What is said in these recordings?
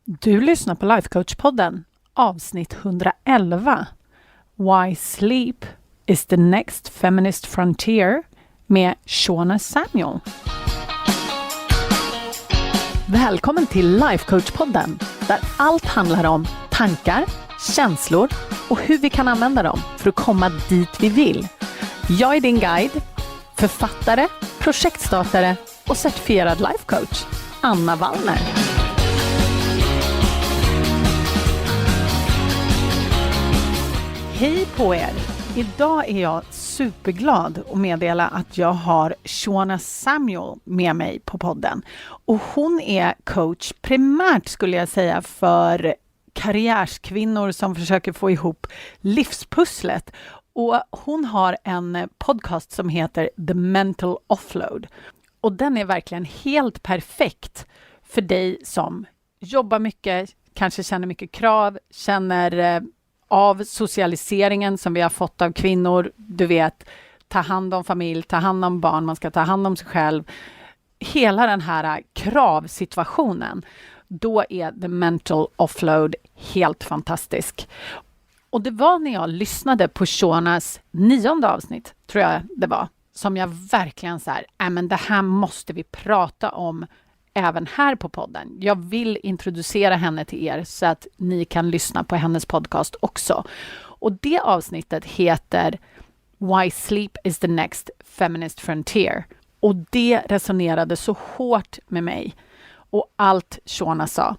Du lyssnar på Lifecoach-podden, avsnitt 111. Why Sleep is the next feminist fronteir med Shawna Samuel. Välkommen till Lifecoach-podden, där allt handlar om tankar, känslor och hur vi kan använda dem för att komma dit vi vill. Jag är din guide, författare, projektstartare och certifierad lifecoach, Anna Wallner. Hej på er! Idag är jag superglad att meddela att jag har Shawna Samuel med mig på podden. Och hon är coach primärt, skulle jag säga, för karriärskvinnor som försöker få ihop livspusslet. Och hon har en podcast som heter The Mental Offload. Och den är verkligen helt perfekt för dig som jobbar mycket, kanske känner mycket krav, känner av socialiseringen som vi har fått av kvinnor. Du vet, ta hand om familj, ta hand om barn, man ska ta hand om sig själv. Hela den här kravsituationen, då är The Mental Offload helt fantastisk. Och det var när jag lyssnade på Shawnas 9:e avsnitt, tror jag det var, som jag verkligen så här, men det här måste vi prata om även här på podden. Jag vill introducera henne till er så att ni kan lyssna på hennes podcast också. Och det avsnittet heter Why Sleep is the next feminist fronteir. Och det resonerade så hårt med mig och allt Shawna sa.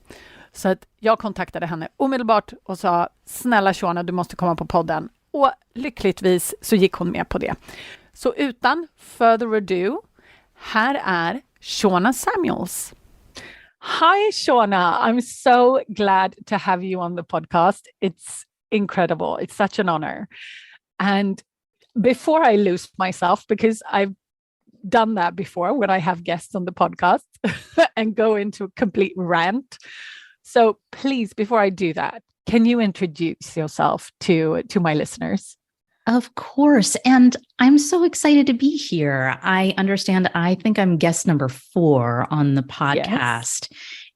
Så att jag kontaktade henne omedelbart och sa, snälla Shawna, du måste komma på podden. Och lyckligtvis så gick hon med på det. Så utan further ado, här är Shawna Samuels. Hi, Shawna. I'm so glad to have you on the podcast. It's incredible. It's such an honor. And before I lose myself, because I've done that before when I have guests on the podcast and go into a complete rant. So please, before I do that, can you introduce yourself to my listeners? Of course. And I'm so excited to be here. I understand, I think I'm guest number 4 on the podcast. Yes.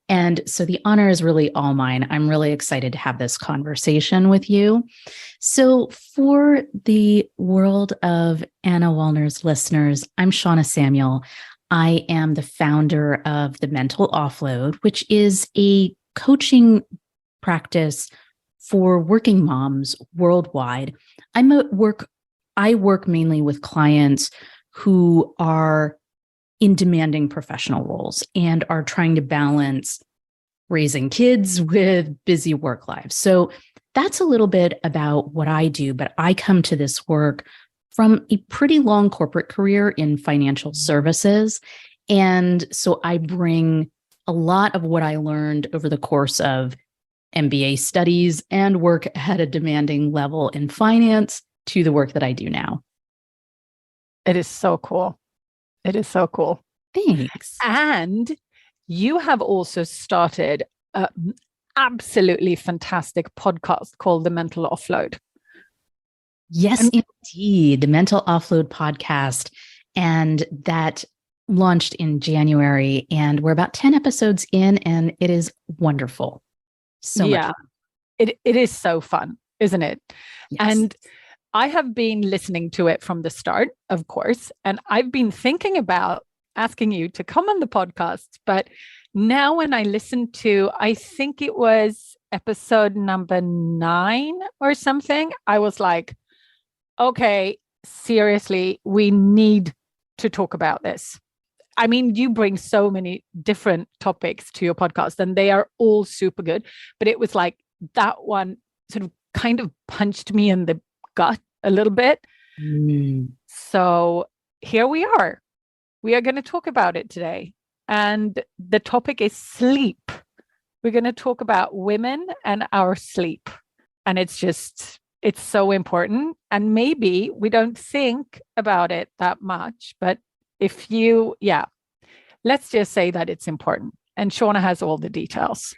And so the honor is really all mine. I'm really excited to have this conversation with you. So for the world of Anna Wallner's listeners, I'm Shawna Samuel. I am the founder of the Mental Offload, which is a coaching practice for working moms worldwide. I work mainly with clients who are in demanding professional roles and are trying to balance raising kids with busy work lives. So that's a little bit about what I do, but I come to this work from a pretty long corporate career in financial services. And so I bring a lot of what I learned over the course of MBA studies and work at a demanding level in finance to the work that I do now. It is so cool. It is so cool. Thanks. And you have also started an absolutely fantastic podcast called The Mental Offload. Yes, indeed. The Mental Offload podcast. And that launched in January. And we're about 10 episodes in, and it is wonderful. So much fun. It is so fun, isn't it? Yes. And I have been listening to it from the start, of course, and I've been thinking about asking you to come on the podcast. But now when I listen to, I think it was episode number 9 or something, I was like, okay, seriously, we need to talk about this. I mean, you bring so many different topics to your podcast and they are all super good. But it was like that one sort of kind of punched me in the gut a little bit. So here we are. We are going to talk about it today. And the topic is sleep. We're going to talk about women and our sleep. And it's so important. And maybe we don't think about it that much, but let's just say that it's important. And Shawna has all the details.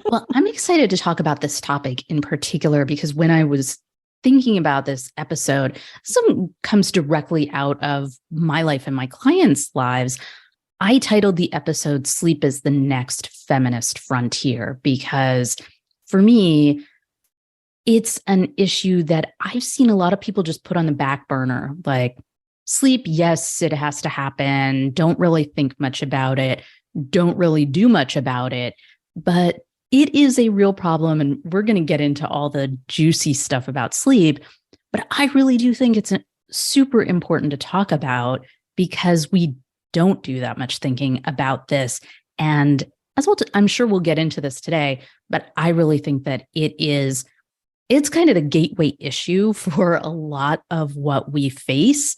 Well, I'm excited to talk about this topic in particular because when I was thinking about this episode, some comes directly out of my life and my clients' lives. I titled the episode Sleep is the Next Feminist Frontier because for me, it's an issue that I've seen a lot of people just put on the back burner. Like, sleep, yes, it has to happen. Don't really think much about it. Don't really do much about it. But it is a real problem. And we're going to get into all the juicy stuff about sleep. But I really do think it's super important to talk about because we don't do that much thinking about this. And as well, I'm sure we'll get into this today, but I really think that it's kind of the gateway issue for a lot of what we face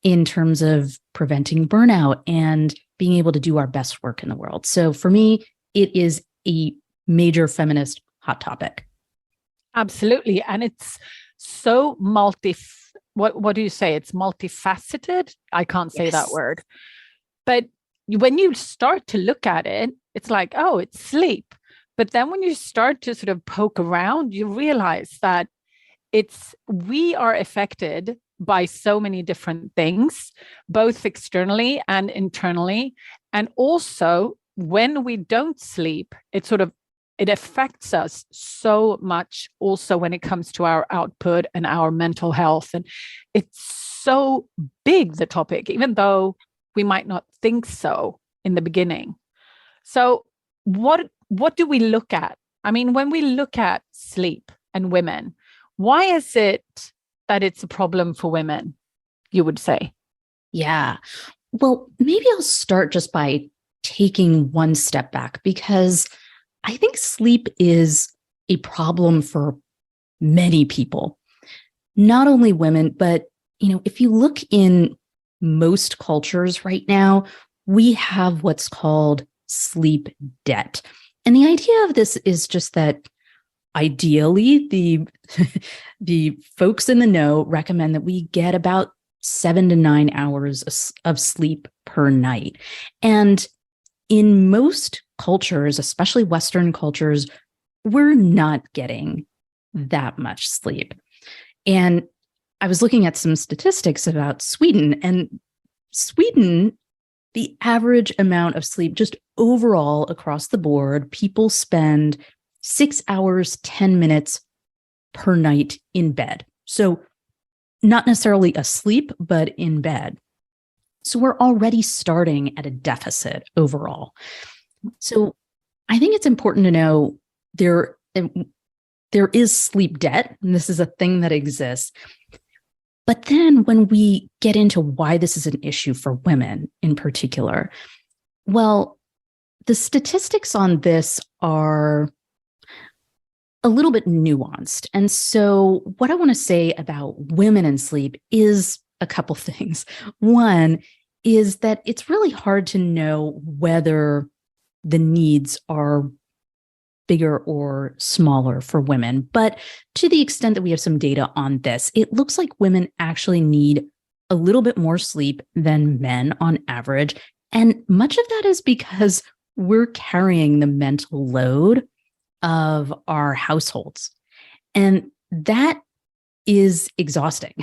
in terms of preventing burnout and being able to do our best work in the world. So for me, it is a major feminist hot topic. Absolutely. And it's so what do you say? It's multifaceted. I can't say that word. But when you start to look at it, it's like, oh, it's sleep. But then when you start to sort of poke around, you realize that we are affected by so many different things, both externally and internally. And also when we don't sleep, it affects us so much also when it comes to our output and our mental health. And it's so big, the topic, even though we might not think so in the beginning. So what do we look at? I mean, when we look at sleep and women, why is it that it's a problem for women, you would say? Yeah. Well, maybe I'll start just by taking one step back because I think sleep is a problem for many people, not only women, but, if you look in most cultures right now, we have what's called sleep debt. And the idea of this is just that ideally the folks in the know recommend that we get about 7 to 9 hours of sleep per night. And in most cultures, especially Western cultures, we're not getting that much sleep. And I was looking at some statistics about Sweden, and Sweden, the average amount of sleep just overall across the board, people spend 6 hours, 10 minutes per night in bed. So not necessarily asleep, but in bed. So we're already starting at a deficit overall. So I think it's important to know there is sleep debt, and this is a thing that exists. But then when we get into why this is an issue for women in particular, well, the statistics on this are a little bit nuanced. And so what I want to say about women and sleep is a couple things. One is that it's really hard to know whether the needs are bigger or smaller for women. But to the extent that we have some data on this, it looks like women actually need a little bit more sleep than men on average. And much of that is because we're carrying the mental load of our households. And that is exhausting.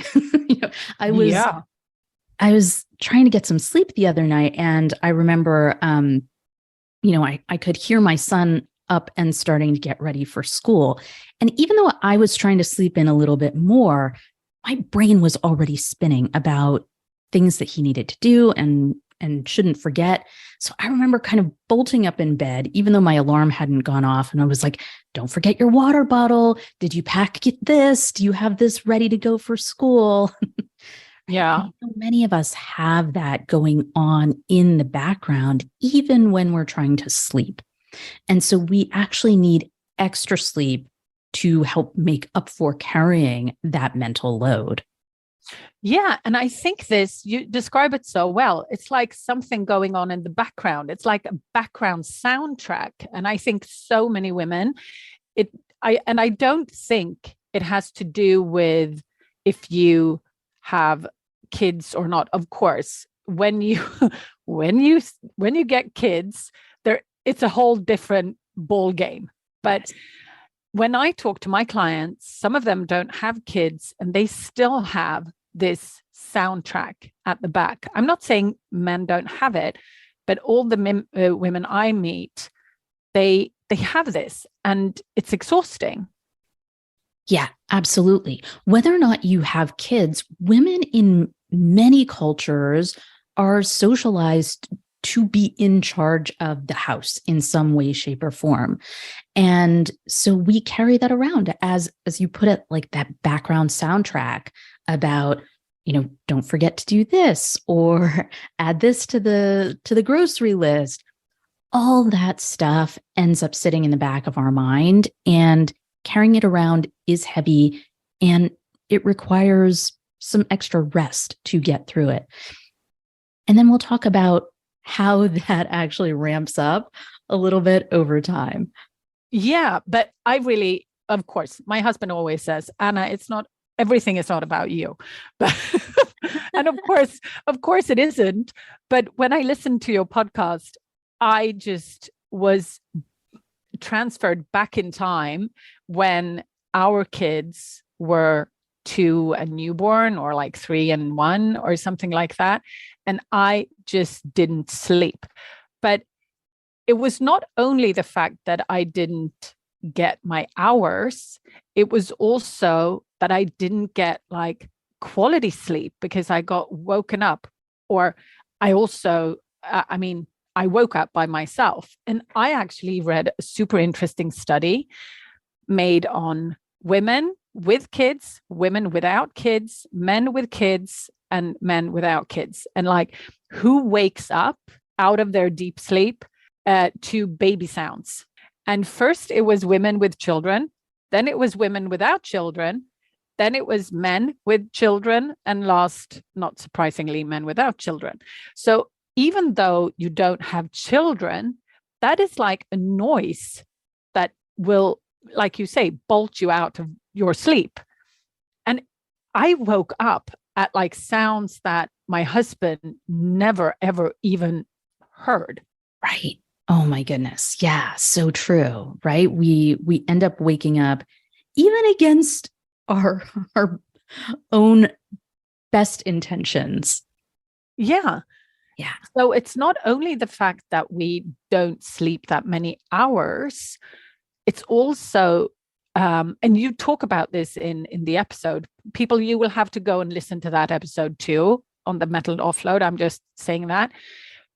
I was trying to get some sleep the other night, and I remember, I could hear my son up and starting to get ready for school. And even though I was trying to sleep in a little bit more, my brain was already spinning about things that he needed to do and shouldn't forget. So I remember kind of bolting up in bed, even though my alarm hadn't gone off. And I was like, don't forget your water bottle. Did you pack this? Do you have this ready to go for school? Yeah. Many of us have that going on in the background, even when we're trying to sleep. And so we actually need extra sleep to help make up for carrying that mental load. Yeah. And I think you describe it so well. It's like something going on in the background. It's like a background soundtrack. And I think so many women, I don't think it has to do with if you have kids or not. Of course, when you get kids, it's a whole different ball game. But when I talk to my clients, some of them don't have kids and they still have this soundtrack at the back. I'm not saying men don't have it, but all the women I meet, they have this, and it's exhausting. Yeah, absolutely. Whether or not you have kids, women in many cultures are socialized to be in charge of the house in some way, shape, or form. And so we carry that around as you put it, like that background soundtrack about, don't forget to do this or add this to the grocery list. All that stuff ends up sitting in the back of our mind, and carrying it around is heavy, and it requires some extra rest to get through it. And then we'll talk about how that actually ramps up a little bit over time. Yeah, but I really, of course, my husband always says, Anna, everything is not about you. But and of course it isn't. But when I listened to your podcast, I just was transferred back in time when our kids were 2 and newborn, or like 3 and 1 or something like that. And I just didn't sleep. But it was not only the fact that I didn't get my hours, it was also that I didn't get like quality sleep because I got woken up, or I also, I woke up by myself. And I actually read a super interesting study made on women with kids, women without kids, men with kids, and men without kids. And like who wakes up out of their deep sleep to baby sounds. And first it was women with children, then it was women without children, then it was men with children, and last, not surprisingly, men without children. So even though you don't have children, that is like a noise that will, like you say, bolt you out of your sleep. And I woke up at like sounds that my husband never, ever even heard. Right. Oh my goodness. Yeah, so true, right? We end up waking up even against our own best intentions. Yeah. Yeah. So it's not only the fact that we don't sleep that many hours, it's also, and you talk about this in the episode. People, you will have to go and listen to that episode too on the Mental Offload. I'm just saying that.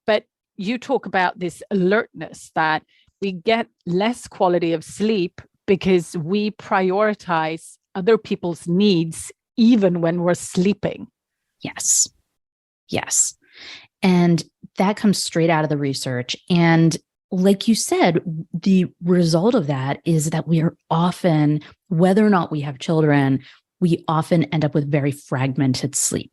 But you talk about this alertness that we get less quality of sleep because we prioritize other people's needs even when we're sleeping. Yes. Yes. And that comes straight out of the research. And like you said, the result of that is that we are often, whether or not we have children, we often end up with very fragmented sleep.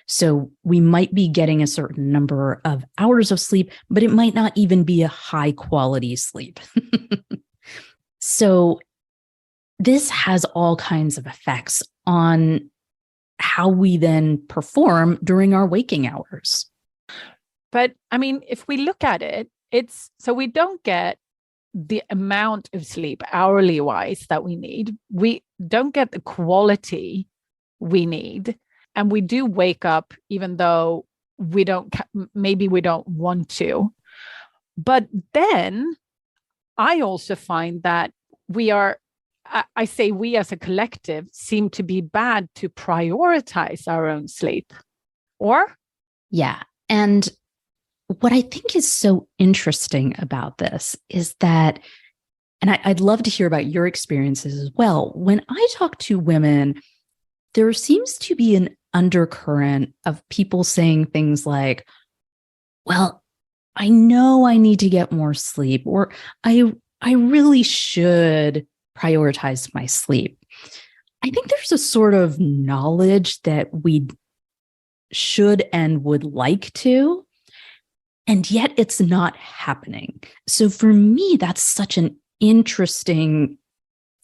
So we might be getting a certain number of hours of sleep, but it might not even be a high quality sleep. So this has all kinds of effects on how we then perform during our waking hours. But I mean, if we look at it, it's so we don't get the amount of sleep hourly wise that we need. We don't get the quality we need. And we do wake up, even though maybe we don't want to. But then I also find that I say we as a collective seem to be bad to prioritize our own sleep. Or? Yeah. And what I think is so interesting about this is that, and I'd love to hear about your experiences as well. When I talk to women, there seems to be an undercurrent of people saying things like, well, I know I need to get more sleep, or I really should prioritize my sleep. I think there's a sort of knowledge that we should and would like to, and yet it's not happening. So for me, that's such an interesting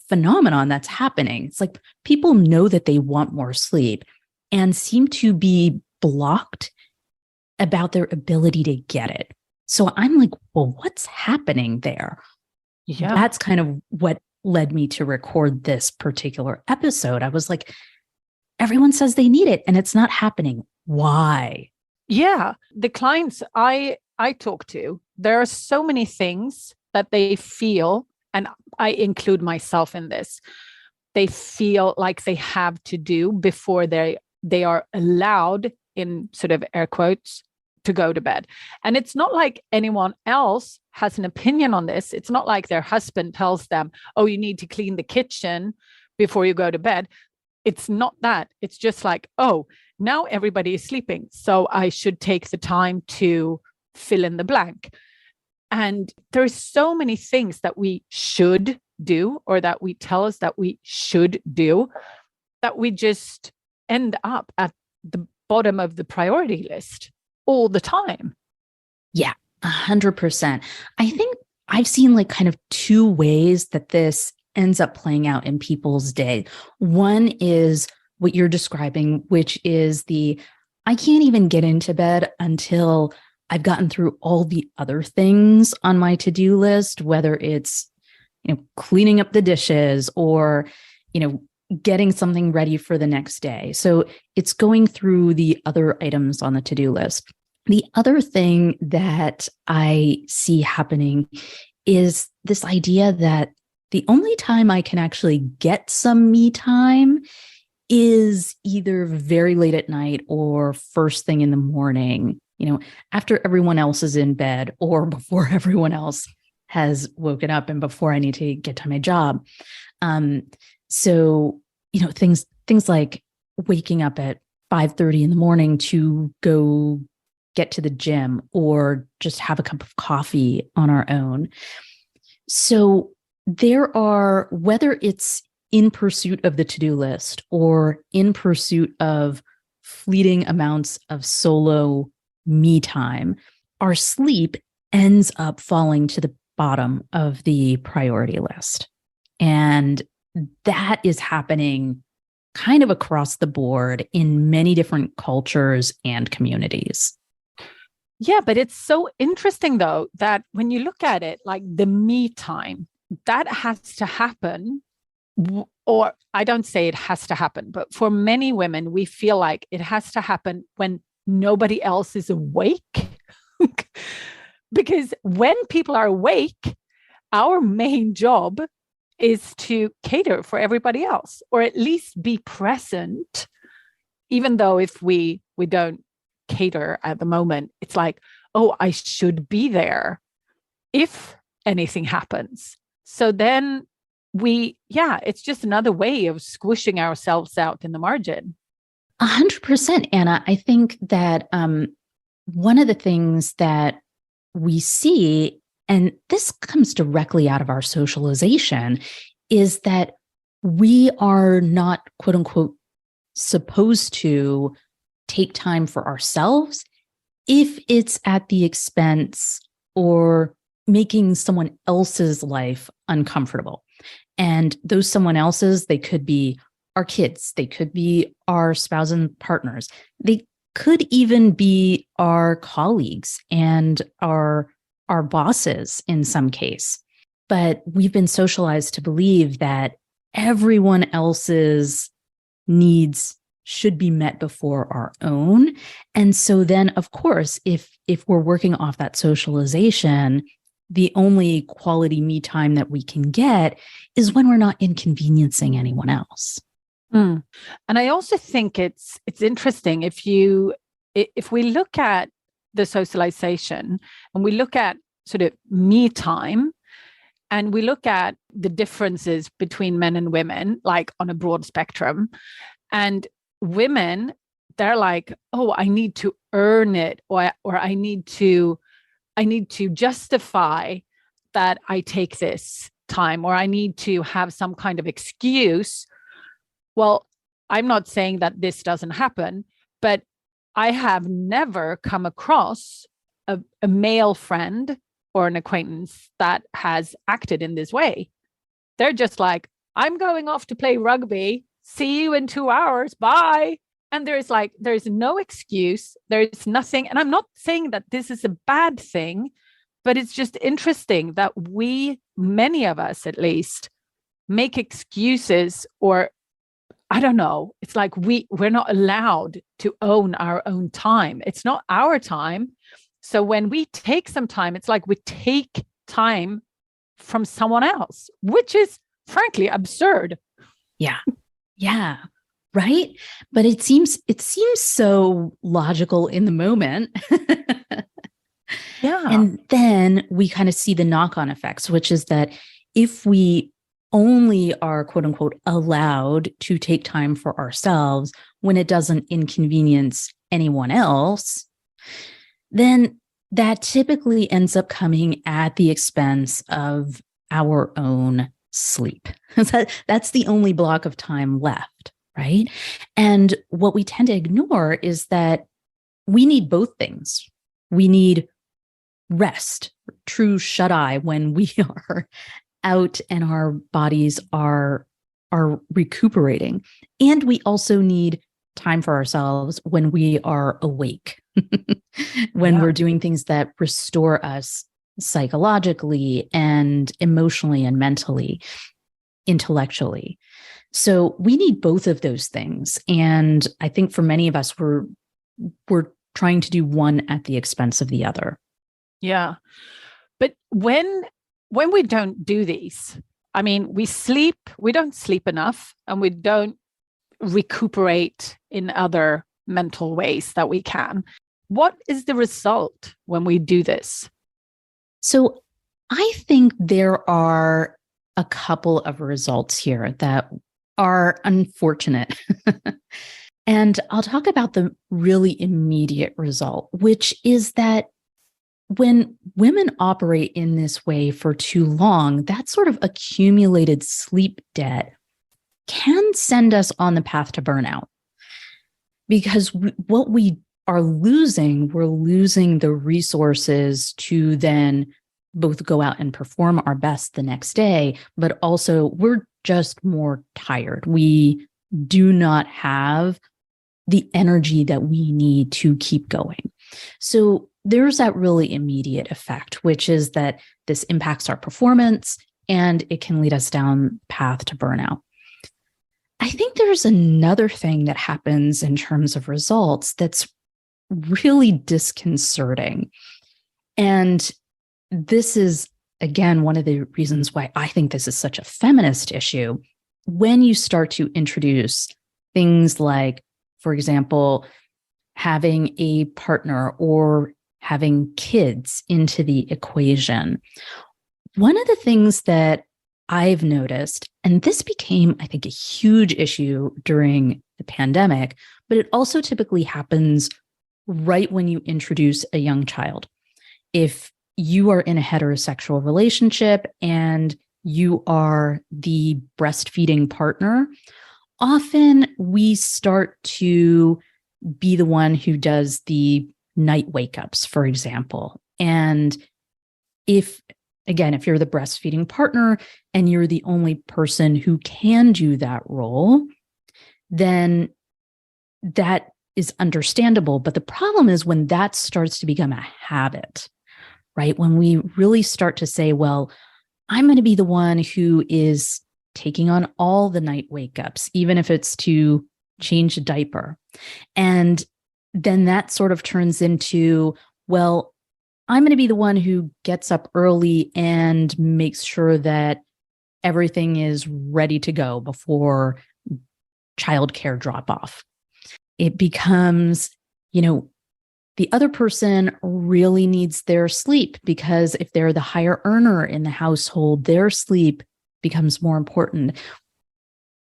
phenomenon that's happening. It's like people know that they want more sleep and seem to be blocked about their ability to get it. So I'm like, well, what's happening there? Yeah. That's kind of what led me to record this particular episode. I was like, everyone says they need it and it's not happening. Why? Yeah. The clients I I talk to, there are so many things that they feel, and I include myself in this, they feel like they have to do before they are allowed, in sort of air quotes, to go to bed. And it's not like anyone else has an opinion on this. It's not like their husband tells them, oh, you need to clean the kitchen before you go to bed. It's not that. It's just like, oh, now everybody is sleeping, so I should take the time to fill in the blank. And there's so many things that we should do, or that we tell us that we should do, that we just end up at the bottom of the priority list all the time. Yeah, 100%. I think I've seen like kind of two ways that this ends up playing out in people's day. One is what you're describing, which is I can't even get into bed until I've gotten through all the other things on my to-do list, whether it's, cleaning up the dishes or, getting something ready for the next day. So it's going through the other items on the to-do list. The other thing that I see happening is this idea that the only time I can actually get some me time is either very late at night or first thing in the morning, after everyone else is in bed or before everyone else has woken up and before I need to get to my job. So, things like waking up at 5:30 in the morning to go get to the gym or just have a cup of coffee on our own. So there are, whether it's in pursuit of the to-do list or in pursuit of fleeting amounts of solo me time, our sleep ends up falling to the bottom of the priority list. And that is happening kind of across the board in many different cultures and communities. Yeah, but it's so interesting, though, that when you look at it, like the me time, that has to happen. Or I don't say it has to happen, but for many women, we feel like it has to happen when nobody else is awake. Because when people are awake, our main job is to cater for everybody else, or at least be present, even though if we don't cater at the moment, it's like, oh, I should be there if anything happens. So then it's just another way of squishing ourselves out in the margin. 100%, Anna. I think that one of the things that we see, and this comes directly out of our socialization, is that we are not, quote unquote, supposed to take time for ourselves if it's at the expense or making someone else's life uncomfortable. And those someone else's, they could be our kids, they could be our spouses and partners, they could even be our colleagues and our bosses in some case. But we've been socialized to believe that everyone else's needs should be met before our own. And so then, of course, if we're working off that socialization, the only quality me time that we can get is when we're not inconveniencing anyone else. And I also think it's interesting if we look at the socialization and we look at sort of me time and we look at the differences between men and women, like on a broad spectrum, and women, they're like, oh, I need to earn it, or I need to justify that I take this time, or I need to have some kind of excuse. Well, I'm not saying that this doesn't happen, but I have never come across a male friend or an acquaintance that has acted in this way. They're just like, I'm going off to play rugby. See you in 2 hours. Bye. And there's no excuse. There's nothing. And I'm not saying that this is a bad thing, but it's just interesting that many of us at least, make excuses, or I don't know. It's like we're not allowed to own our own time. It's not our time. So when we take some time, it's like we take time from someone else, which is frankly absurd. Yeah. Yeah. Right. But it seems so logical in the moment. Yeah. And then we kind of see the knock-on effects, which is that if we only are quote unquote allowed to take time for ourselves when it doesn't inconvenience anyone else, then that typically ends up coming at the expense of our own sleep. That's the only block of time left, right? And what we tend to ignore is that we need both things. We need rest, true shut-eye when we are out and our bodies are recuperating. And we also need time for ourselves when we are awake, when we're doing things that restore us psychologically and emotionally and mentally, intellectually. So we need both of those things. And I think for many of us, we're trying to do one at the expense of the other. Yeah. But when we don't do these, I mean, we don't sleep enough, and we don't recuperate in other mental ways that we can. What is the result when we do this? So I think there are a couple of results here that are unfortunate. And I'll talk about the really immediate result, which is that when women operate in this way for too long, that sort of accumulated sleep debt can send us on the path to burnout. Because what we are losing, we're losing the resources to then both go out and perform our best the next day, but also we're just more tired. We do not have the energy that we need to keep going. So there's that really immediate effect, which is that this impacts our performance and it can lead us down path to burnout. I think there's another thing that happens in terms of results that's really disconcerting. And this is, again, one of the reasons why I think this is such a feminist issue. When you start to introduce things like, for example, having a partner or having kids into the equation, one of the things that I've noticed, and this became, I think, a huge issue during the pandemic, but it also typically happens right when you introduce a young child. If you are in a heterosexual relationship and you are the breastfeeding partner, often we start to be the one who does the night wake-ups, for example. And if you're the breastfeeding partner and you're the only person who can do that role, then that is understandable. But the problem is when that starts to become a habit, right? When we really start to say, well, I'm going to be the one who is taking on all the night wake-ups, even if it's to change a diaper. And then that sort of turns into, well, I'm going to be the one who gets up early and makes sure that everything is ready to go before childcare drop off. It becomes, the other person really needs their sleep, because if they're the higher earner in the household, their sleep becomes more important.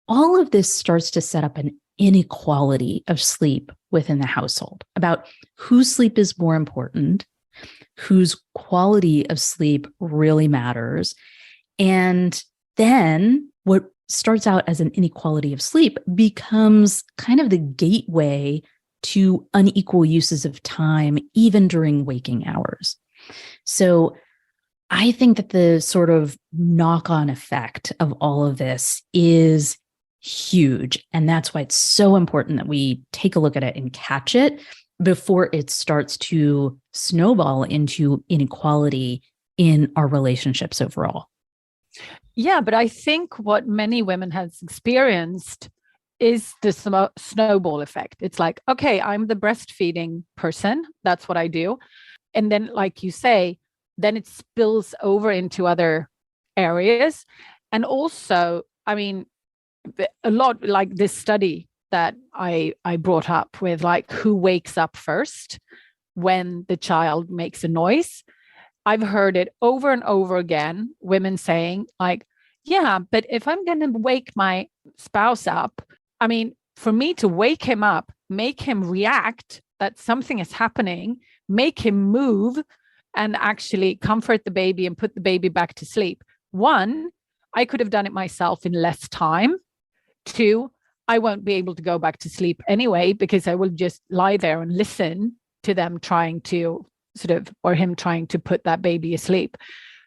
All of this starts to set up an inequality of sleep within the household about whose sleep is more important, whose quality of sleep really matters. And then what starts out as an inequality of sleep becomes kind of the gateway to unequal uses of time, even during waking hours. So I think that the sort of knock-on effect of all of this is huge. And that's why it's so important that we take a look at it and catch it before it starts to snowball into inequality in our relationships overall. Yeah, but I think what many women have experienced is the snowball effect. It's like, okay, I'm the breastfeeding person. That's what I do. And then, like you say, then it spills over into other areas. And also, I mean, a lot like this study that I brought up with, like, who wakes up first when the child makes a noise. I've heard it over and over again, women saying like, yeah, but if I'm going to wake my spouse up, I mean, for me to wake him up, make him react that something is happening, make him move and actually comfort the baby and put the baby back to sleep. One, I could have done it myself in less time. Two, I won't be able to go back to sleep anyway, because I will just lie there and listen to them trying to or him trying to put that baby asleep.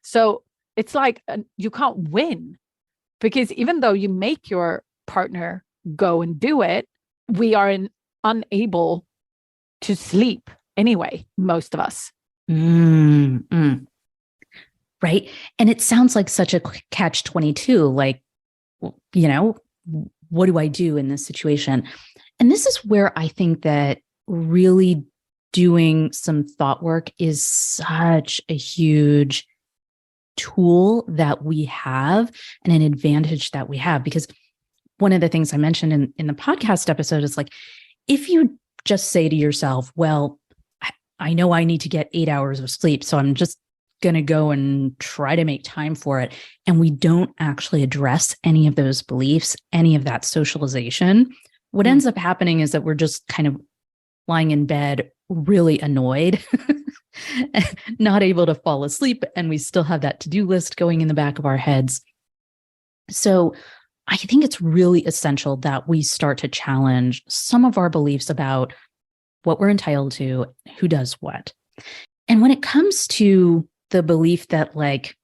So it's like you can't win, because even though you make your partner go and do it, we are unable to sleep anyway, most of us. Mm-hmm. Right. And it sounds like such a catch-22, like, you know, what do I do in this situation? And this is where I think that really doing some thought work is such a huge tool that we have and an advantage that we have. Because one of the things I mentioned in the podcast episode is like, if you just say to yourself, well, I know I need to get 8 hours of sleep, so I'm just going to go and try to make time for it. And we don't actually address any of those beliefs, any of that socialization. What ends up happening is that we're just kind of lying in bed, really annoyed, not able to fall asleep. And we still have that to-do list going in the back of our heads. So I think it's really essential that we start to challenge some of our beliefs about what we're entitled to, who does what. And when it comes to the belief that, like,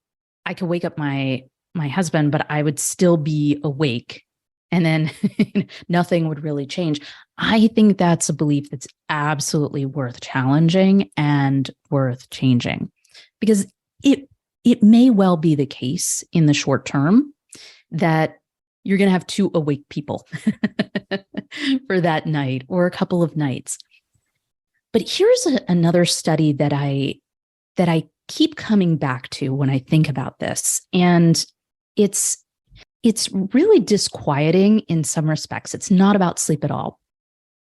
I could wake up my husband, but I would still be awake and then nothing would really change, I think that's a belief that's absolutely worth challenging and worth changing, because it may well be the case in the short term that you're going to have 2 awake people for that night or a couple of nights. But here's another study that I keep coming back to when I think about this. And it's really disquieting in some respects. It's not about sleep at all.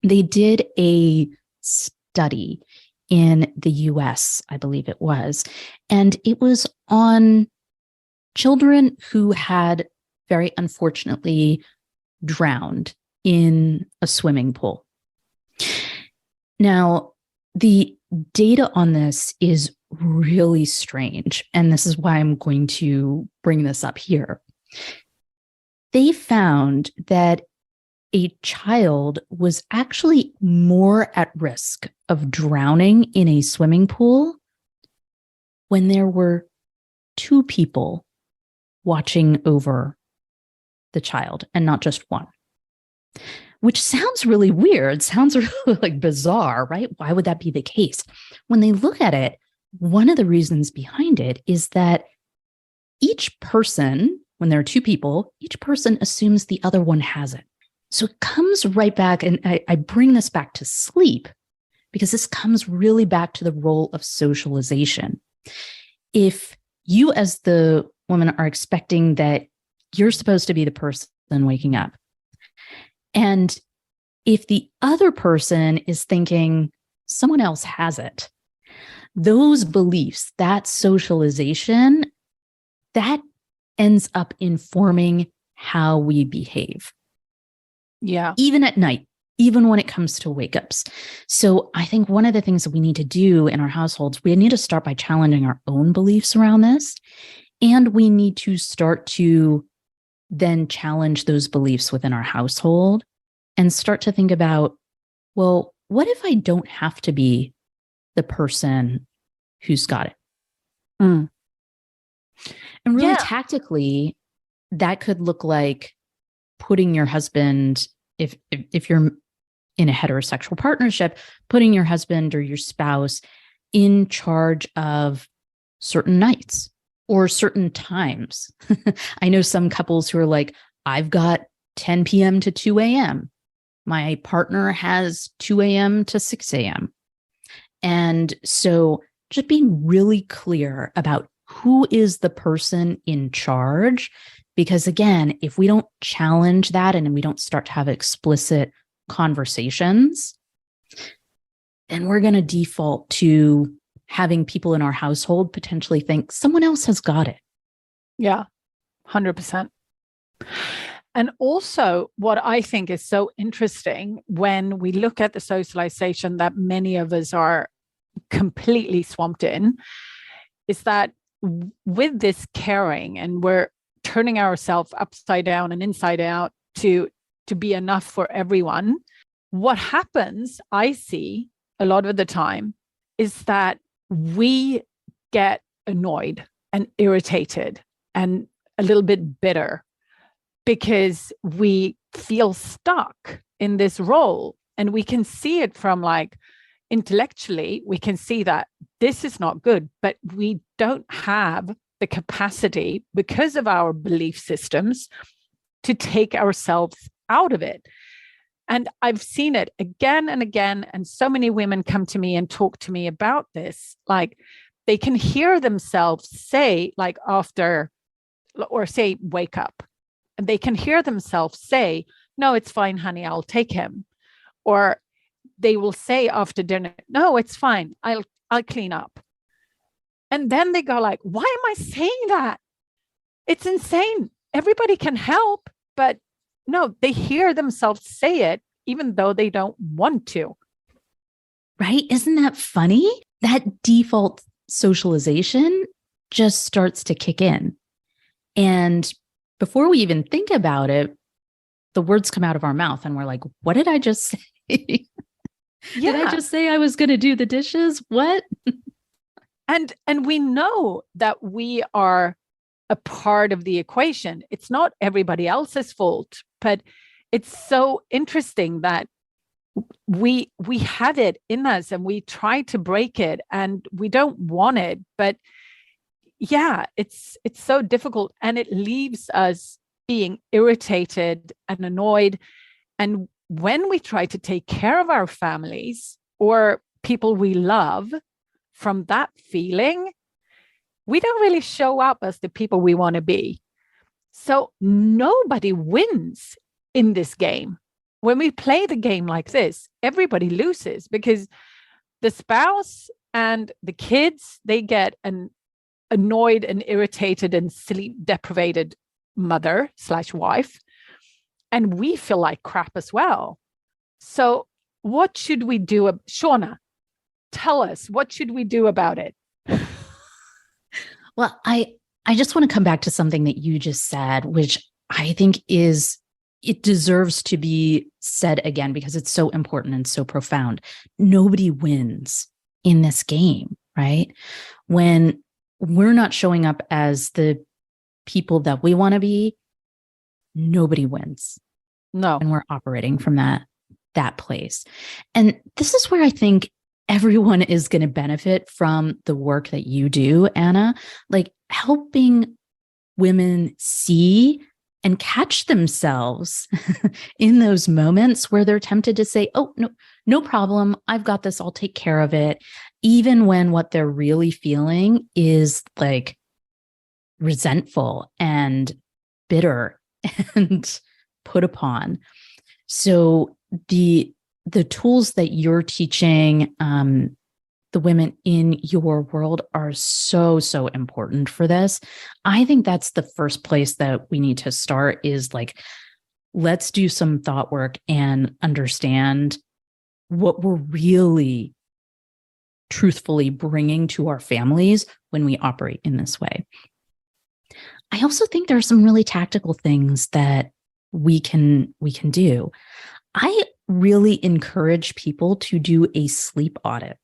They did a study in the US, I believe it was, and it was on children who had very unfortunately drowned in a swimming pool. Now, the data on this is really strange, and this is why I'm going to bring this up here. They found that a child was actually more at risk of drowning in a swimming pool when there were 2 people watching over the child and not just one. Which sounds really weird, sounds really like bizarre, right? Why would that be the case? When they look at it, one of the reasons behind it is that each person, when there are 2 people, each person assumes the other one has it. So it comes right back, and I bring this back to sleep because this comes really back to the role of socialization. If you as the woman are expecting that you're supposed to be the person waking up, and if the other person is thinking someone else has it, those beliefs, that socialization, that ends up informing how we behave. Yeah. Even at night, even when it comes to wake-ups. So I think one of the things that we need to do in our households, we need to start by challenging our own beliefs around this. And we need to start to then challenge those beliefs within our household and start to think about, well, what if I don't have to be the person who's got it? And really tactically, that could look like putting your husband, if you're in a heterosexual partnership, putting your husband or your spouse in charge of certain nights or certain times. I know some couples who are like, I've got 10 p.m. to 2 a.m. My partner has 2 a.m. to 6 a.m. And so just being really clear about who is the person in charge. Because again, if we don't challenge that and we don't start to have explicit conversations, then we're going to default to having people in our household potentially think someone else has got it. Yeah, 100%. And also, what I think is so interesting when we look at the socialization that many of us are completely swamped in, is that with this caring, and we're turning ourselves upside down and inside out to be enough for everyone, what happens, I see a lot of the time, is that we get annoyed and irritated and a little bit bitter because we feel stuck in this role. And we can see it from like intellectually, we can see that this is not good, but we don't have the capacity because of our belief systems to take ourselves out of it. And I've seen it again and again. And so many women come to me and talk to me about this. Like they can hear themselves say, like after, or say, wake up. And they can hear themselves say, no, it's fine, honey, I'll take him. Or they will say after dinner, no, it's fine, I'll clean up. And then they go like, why am I saying that? It's insane. Everybody can help, but no, they hear themselves say it, even though they don't want to. Right? Isn't that funny? That default socialization just starts to kick in. And before we even think about it, the words come out of our mouth and we're like, what did I just say? Yeah. Did I just say I was going to do the dishes? What? And we know that we are a part of the equation. It's not everybody else's fault, but it's so interesting that we have it in us and we try to break it and we don't want it. But yeah, it's so difficult, and it leaves us being irritated and annoyed. And when we try to take care of our families or people we love from that feeling, we don't really show up as the people we want to be. So nobody wins in this game. When we play the game like this, everybody loses because the spouse and the kids, they get an annoyed and irritated and sleep deprived mother/wife. And we feel like crap as well. So what should we do? Shawna, tell us, what should we do about it? Well, I just want to come back to something that you just said, which I think it deserves to be said again because it's so important and so profound. Nobody wins in this game, right? When we're not showing up as the people that we want to be, nobody wins. No. And we're operating from that place. And this is where I think everyone is going to benefit from the work that you do, Anna, like helping women see and catch themselves in those moments where they're tempted to say, oh, no problem. I've got this. I'll take care of it. Even when what they're really feeling is like resentful and bitter and put upon. So the tools that you're teaching the women in your world are so, so important for this. I think that's the first place that we need to start is like, let's do some thought work and understand what we're really truthfully bringing to our families when we operate in this way. I also think there are some really tactical things that we can do. I really encourage people to do a sleep audit.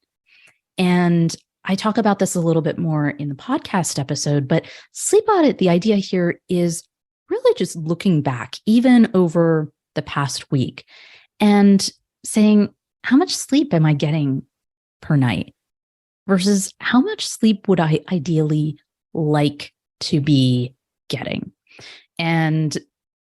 And I talk about this a little bit more in the podcast episode, but sleep audit, the idea here is really just looking back, even over the past week, and saying, how much sleep am I getting per night versus how much sleep would I ideally like to be getting? And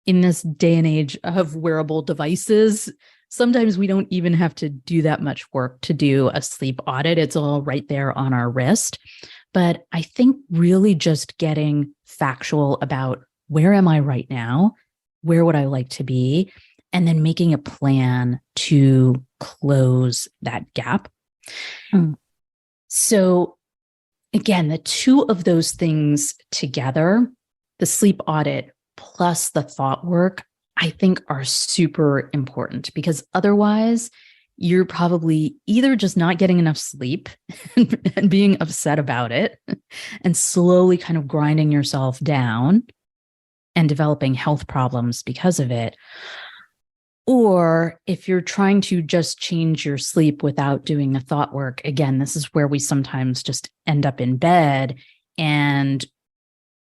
in this day and age of wearable devices, sometimes we don't even have to do that much work to do a sleep audit. It's all right there on our wrist. But I think really just getting factual about where am I right now? Where would I like to be? And then making a plan to close that gap. So again, the two of those things together, the sleep audit plus the thought work, I think are super important, because otherwise you're probably either just not getting enough sleep and being upset about it and slowly kind of grinding yourself down and developing health problems because of it. Or if you're trying to just change your sleep without doing the thought work, again, this is where we sometimes just end up in bed and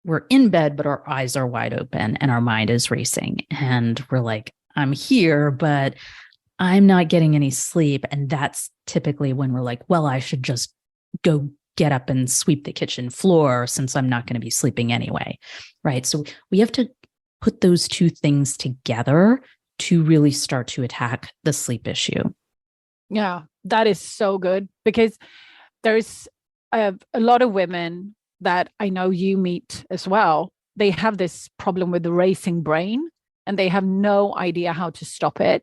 we're in bed, but our eyes are wide open and our mind is racing. And we're like, I'm here, but I'm not getting any sleep. And that's typically when we're like, well, I should just go get up and sweep the kitchen floor since I'm not going to be sleeping anyway. Right. So we have to put those two things together to really start to attack the sleep issue. Yeah, that is so good, because there's a lot of women that I know you meet as well. They have this problem with the racing brain and they have no idea how to stop it.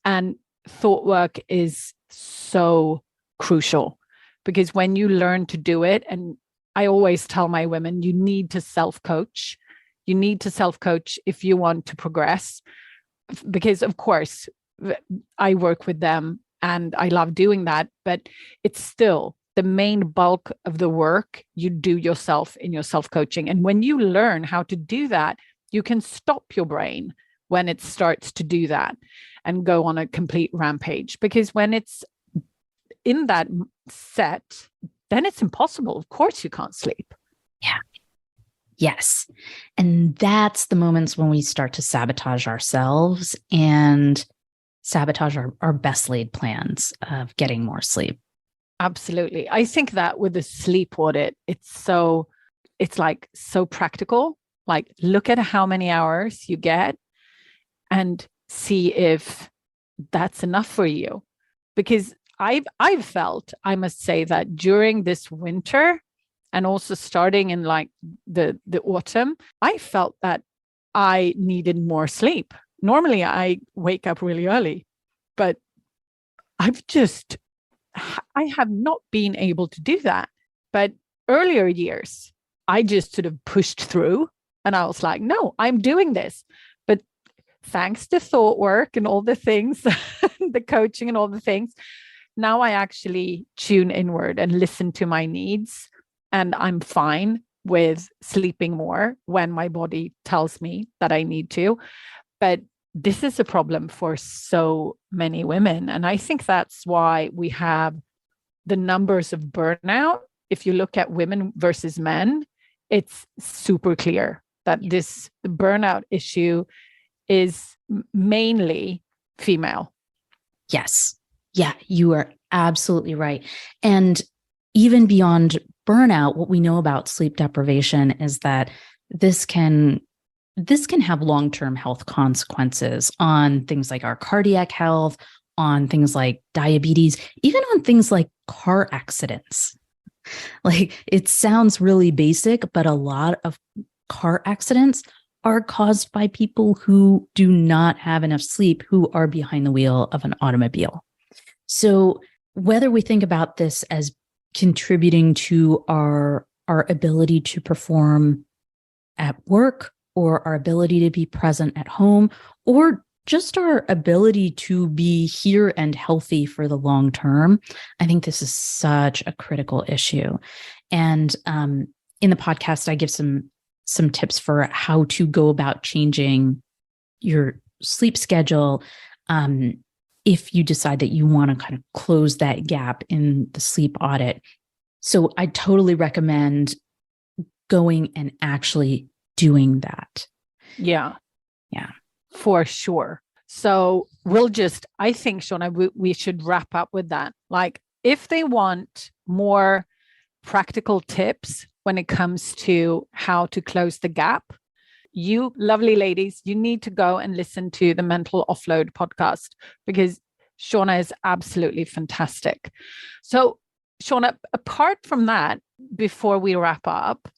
And thought work is so crucial, because when you learn to do it, and I always tell my women, you need to self-coach. You need to self-coach if you want to progress. Because of course, I work with them and I love doing that, but it's still the main bulk of the work you do yourself in your self-coaching. And when you learn how to do that, you can stop your brain when it starts to do that and go on a complete rampage. Because when it's in that set, then it's impossible. Of course, you can't sleep. Yeah. Yes. And that's the moments when we start to sabotage ourselves and sabotage our best laid plans of getting more sleep. Absolutely. I think that with the sleep audit, it's like so practical. Like, look at how many hours you get and see if that's enough for you. Because I've felt, I must say, that during this winter and also starting in like the autumn, I felt that I needed more sleep. Normally I wake up really early, but I have not been able to do that. But earlier years, I just sort of pushed through and I was like, no, I'm doing this. But thanks to thought work and all the things, the coaching and all the things, now I actually tune inward and listen to my needs. And I'm fine with sleeping more when my body tells me that I need to. But this is a problem for so many women. And I think that's why we have the numbers of burnout. If you look at women versus men, it's super clear that the burnout issue is mainly female. Yes. Yeah, you are absolutely right. And even beyond burnout, what we know about sleep deprivation is that this can have long-term health consequences on things like our cardiac health, on things like diabetes, even on things like car accidents. Like, it sounds really basic, but a lot of car accidents are caused by people who do not have enough sleep, who are behind the wheel of an automobile. So whether we think about this as contributing to our ability to perform at work, or our ability to be present at home, or just our ability to be here and healthy for the long term, I think this is such a critical issue. And in the podcast, I give some tips for how to go about changing your sleep schedule if you decide that you want to kind of close that gap in the sleep audit. So I totally recommend going and actually doing that. Yeah. Yeah. For sure. So I think, Shawna, we should wrap up with that. Like, if they want more practical tips when it comes to how to close the gap, you lovely ladies, you need to go and listen to the Mental Offload podcast because Shawna is absolutely fantastic. So Shawna, apart from that, before we wrap up,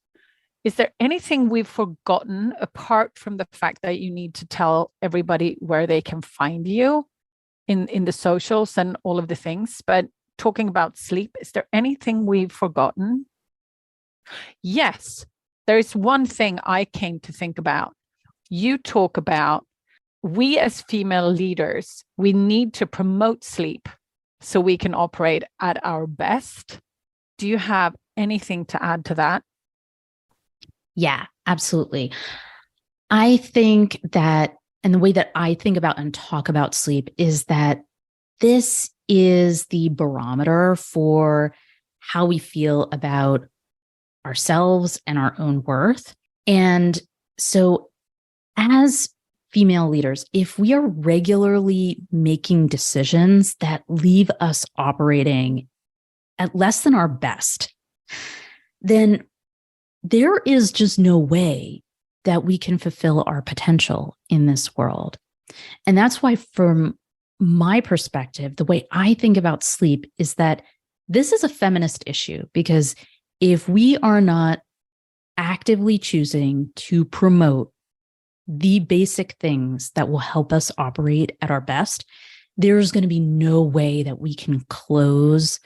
is there anything we've forgotten apart from the fact that you need to tell everybody where they can find you in the socials and all of the things? But talking about sleep, is there anything we've forgotten? Yes, there is one thing I came to think about. You talk about we as female leaders, we need to promote sleep so we can operate at our best. Do you have anything to add to that? Yeah, absolutely. I think that, and the way that I think about and talk about sleep is that this is the barometer for how we feel about ourselves and our own worth. And so as female leaders, if we are regularly making decisions that leave us operating at less than our best, then there is just no way that we can fulfill our potential in this world. And that's why, from my perspective, the way I think about sleep is that this is a feminist issue, because if we are not actively choosing to promote the basic things that will help us operate at our best, there's going to be no way that we can close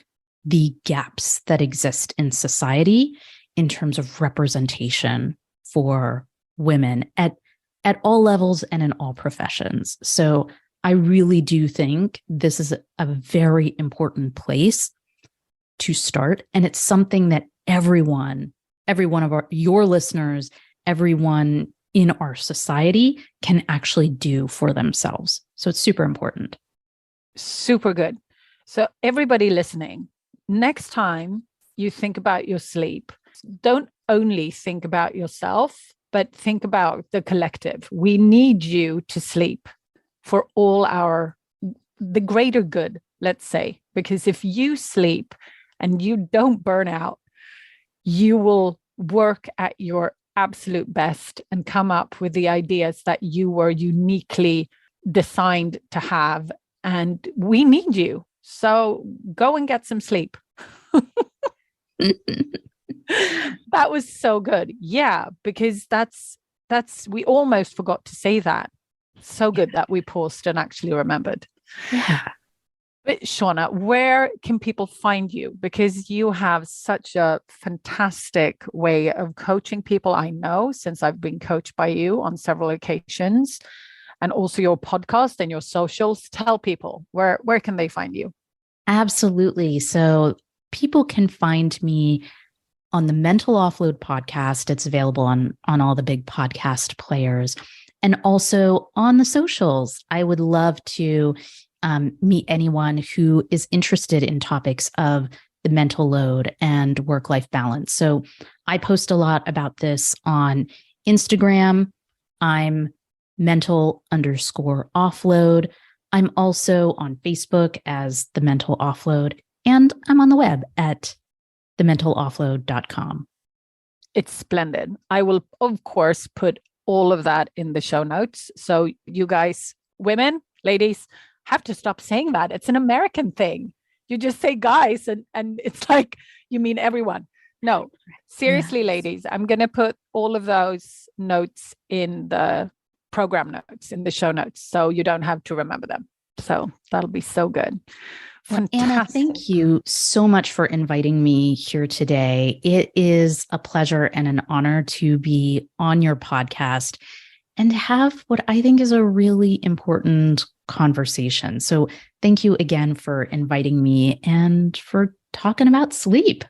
the gaps that exist in society in terms of representation for women at all levels and in all professions. So I really do think this is a very important place to start. And it's something that every one of your listeners, everyone in our society can actually do for themselves. So it's super important. Super good. So everybody listening, next time you think about your sleep, don't only think about yourself, but think about the collective. We need you to sleep for the greater good, let's say, because if you sleep and you don't burn out, you will work at your absolute best and come up with the ideas that you were uniquely designed to have. And we need you. So go and get some sleep. That was so good. Yeah, because that's we almost forgot to say that. So good that we paused and actually remembered. Yeah. But Shawna, where can people find you? Because you have such a fantastic way of coaching people. I know, since I've been coached by you on several occasions, and also your podcast and your socials. Tell people where can they find you? Absolutely. So people can find me on the Mental Offload podcast. It's available on all the big podcast players, and also on the socials. I would love to meet anyone who is interested in topics of the mental load and work-life balance. So I post a lot about this on Instagram. I'm mental_offload. I'm also on Facebook as the Mental Offload, and I'm on the web at thementaloffload.com. It's splendid. I will, of course, put all of that in the show notes. So you guys, women, ladies, have to stop saying that. It's an American thing. You just say guys, and it's like, you mean everyone. No, seriously, ladies, I'm going to put all of those notes in the program notes, in the show notes, so you don't have to remember them. So that'll be so good. Fantastic. Anna, thank you so much for inviting me here today. It is a pleasure and an honor to be on your podcast and have what I think is a really important conversation. So thank you again for inviting me and for talking about sleep.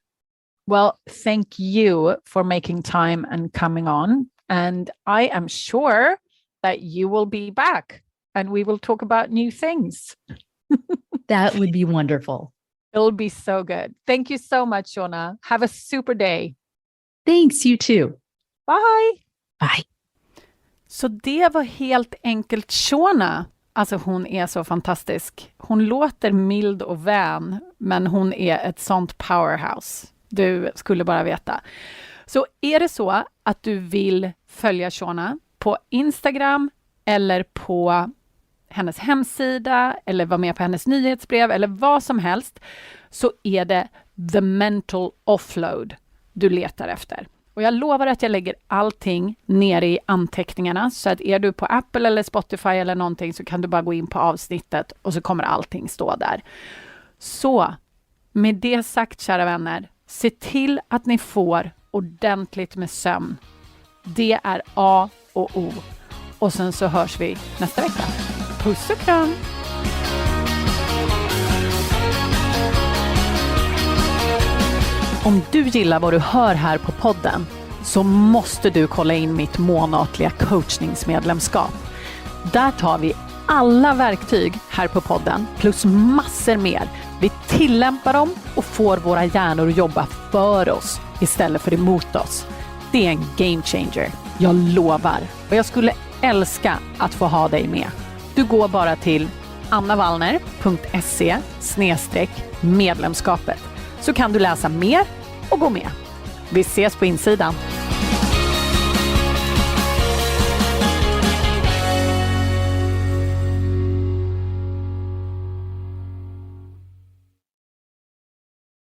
Well, thank you for making time and coming on. And I am sure that you will be back and we will talk about new things. That would be wonderful. It'll be so good. Thank you so much, Shawna. Have a super day. Thanks, you too. Bye. Bye. Så det var helt enkelt Shawna. Alltså hon är så fantastisk. Hon låter mild och vän, men hon är ett sånt powerhouse. Du skulle bara veta. Så är det så att du vill följa Shawna på Instagram eller på hennes hemsida eller var med på hennes nyhetsbrev eller vad som helst, så är det the mental offload du letar efter. Och jag lovar att jag lägger allting nere i anteckningarna, så att är du på Apple eller Spotify eller någonting så kan du bara gå in på avsnittet och så kommer allting stå där. Så med det sagt, kära vänner, se till att ni får ordentligt med sömn. Det är A och O. Och sen så hörs vi nästa vecka. Puss och kram! Om du gillar vad du hör här på podden så måste du kolla in mitt månatliga coachningsmedlemskap. Där tar vi alla verktyg här på podden plus massor mer. Vi tillämpar dem och får våra hjärnor att jobba för oss istället för emot oss. Det är en game changer, jag lovar. Och jag skulle älska att få ha dig med. Du går bara till annavallner.se/medlemskapet så kan du läsa mer och gå med. Vi ses på insidan.